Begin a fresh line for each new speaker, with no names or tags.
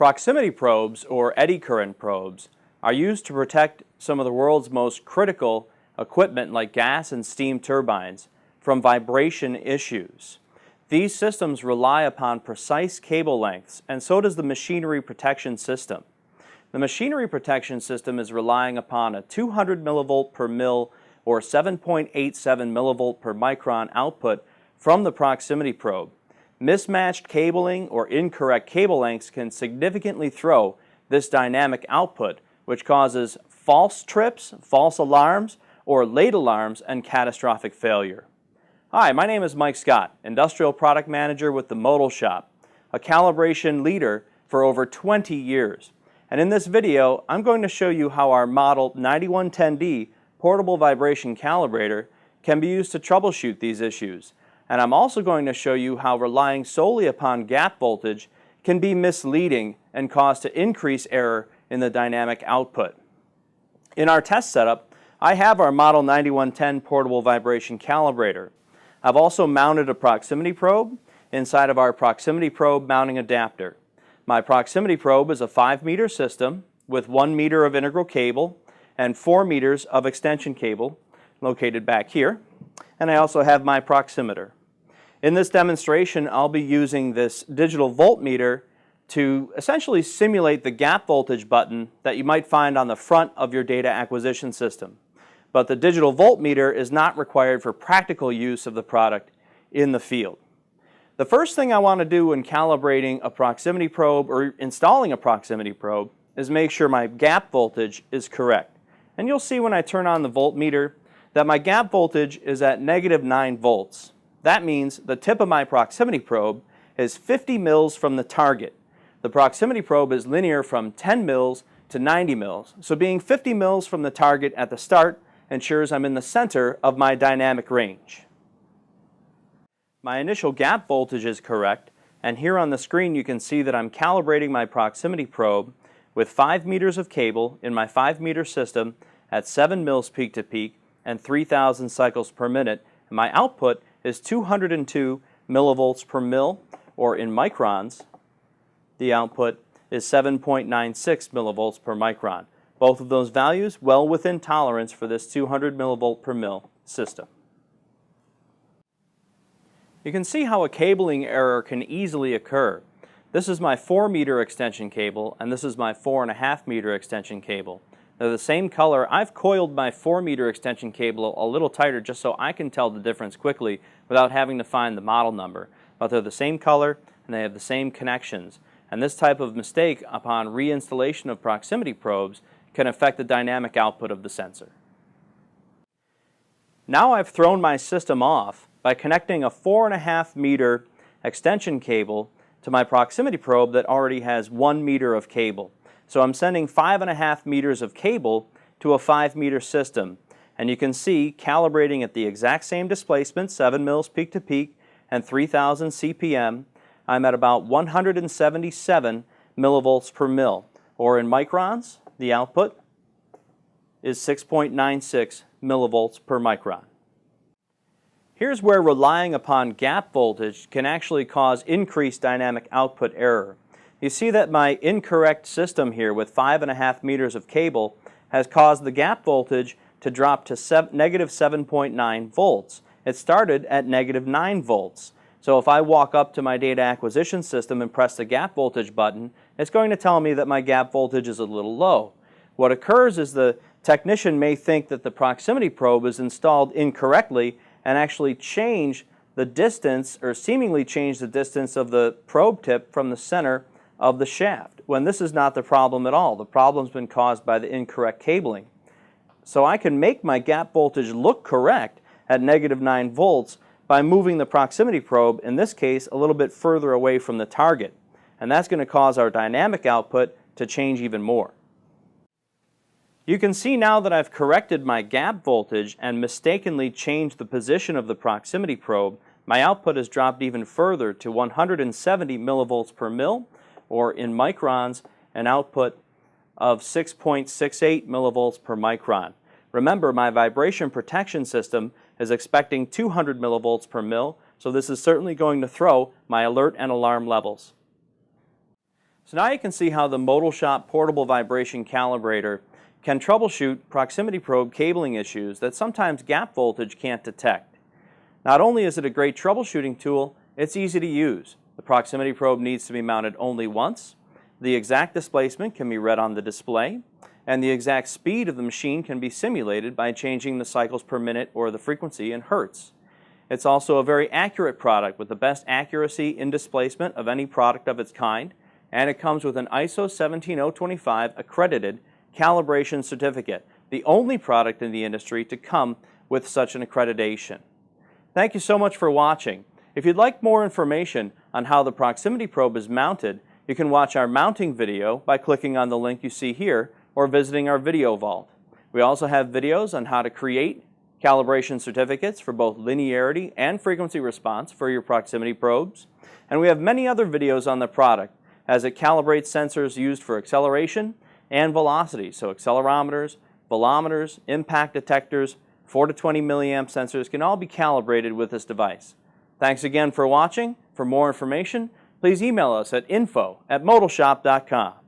Proximity probes, or eddy current probes, are used to protect some of the world's most critical equipment like gas and steam turbines from vibration issues. These systems rely upon precise cable lengths, and so does the machinery protection system. The machinery protection system is relying upon a 200 millivolt per mil or 7.87 millivolt per micron output from the proximity probe. Mismatched cabling or incorrect cable lengths can significantly throw this dynamic output, which causes false trips, false alarms, or late alarms and catastrophic failure. Hi, my name is Mike Scott, Industrial Product Manager with the Modal Shop, a calibration leader for over 20 years. And in this video, I'm going to show you how our Model 9110D portable vibration calibrator can be used to troubleshoot these issues. And I'm also going to show you how relying solely upon gap voltage can be misleading and cause to increase error in the dynamic output. In our test setup, I have our Model 9110 portable vibration calibrator. I've also mounted a proximity probe inside of our proximity probe mounting adapter. My proximity probe is a 5-meter system with 1 meter of integral cable and 4 meters of extension cable located back here. And I also have my proximeter. In this demonstration, I'll be using this digital voltmeter to essentially simulate the gap voltage button that you might find on the front of your data acquisition system. But the digital voltmeter is not required for practical use of the product in the field. The first thing I want to do when calibrating a proximity probe or installing a proximity probe is make sure my gap voltage is correct. And you'll see when I turn on the voltmeter that my gap voltage is at -9 volts. That means the tip of my proximity probe is 50 mils from the target. The proximity probe is linear from 10 mils to 90 mils. So being 50 mils from the target at the start ensures I'm in the center of my dynamic range. My initial gap voltage is correct, and here on the screen you can see that I'm calibrating my proximity probe with 5 meters of cable in my 5-meter system at 7 mils peak to peak and 3,000 cycles per minute, and my output is 202 millivolts per mil, or in microns, the output is 7.96 millivolts per micron. Both of those values well within tolerance for this 200 millivolt per mil system. You can see how a cabling error can easily occur. This is my 4-meter extension cable, and this is my 4.5-meter extension cable. They're the same color. I've coiled my 4-meter extension cable a little tighter just so I can tell the difference quickly without having to find the model number. But they're the same color and they have the same connections. And this type of mistake upon reinstallation of proximity probes can affect the dynamic output of the sensor. Now I've thrown my system off by connecting a 4.5-meter extension cable to my proximity probe that already has 1 meter of cable. So I'm sending 5.5 meters of cable to a 5-meter system. And you can see, calibrating at the exact same displacement, 7 mils peak to peak and 3,000 CPM, I'm at about 177 millivolts per mil. Or in microns, the output is 6.96 millivolts per micron. Here's where relying upon gap voltage can actually cause increased dynamic output error. You see that my incorrect system here with 5.5 meters of cable has caused the gap voltage to drop to -7.9 volts. It started at -9 volts. So if I walk up to my data acquisition system and press the gap voltage button, it's going to tell me that my gap voltage is a little low. What occurs is the technician may think that the proximity probe is installed incorrectly and actually change the distance, or seemingly change the distance of the probe tip from the center of the shaft, when this is not the problem at all. The problem's been caused by the incorrect cabling. So I can make my gap voltage look correct at -9 volts by moving the proximity probe, in this case, a little bit further away from the target. And that's going to cause our dynamic output to change even more. You can see now that I've corrected my gap voltage and mistakenly changed the position of the proximity probe, my output has dropped even further to 170 millivolts per mil, or in microns, an output of 6.68 millivolts per micron. Remember, my vibration protection system is expecting 200 millivolts per mil, so this is certainly going to throw my alert and alarm levels. So now you can see how the Modal Shop portable vibration calibrator can troubleshoot proximity probe cabling issues that sometimes gap voltage can't detect. Not only is it a great troubleshooting tool, it's easy to use. The proximity probe needs to be mounted only once, the exact displacement can be read on the display, and the exact speed of the machine can be simulated by changing the cycles per minute or the frequency in hertz. It's also a very accurate product with the best accuracy in displacement of any product of its kind, and it comes with an ISO 17025 accredited calibration certificate, the only product in the industry to come with such an accreditation. Thank you so much for watching. If you'd like more information on how the proximity probe is mounted, you can watch our mounting video by clicking on the link you see here or visiting our video vault. We also have videos on how to create calibration certificates for both linearity and frequency response for your proximity probes. And we have many other videos on the product as it calibrates sensors used for acceleration and velocity. So accelerometers, velometers, impact detectors, 4 to 20 milliamp sensors can all be calibrated with this device. Thanks again for watching. For more information, please email us at info@modalshop.com.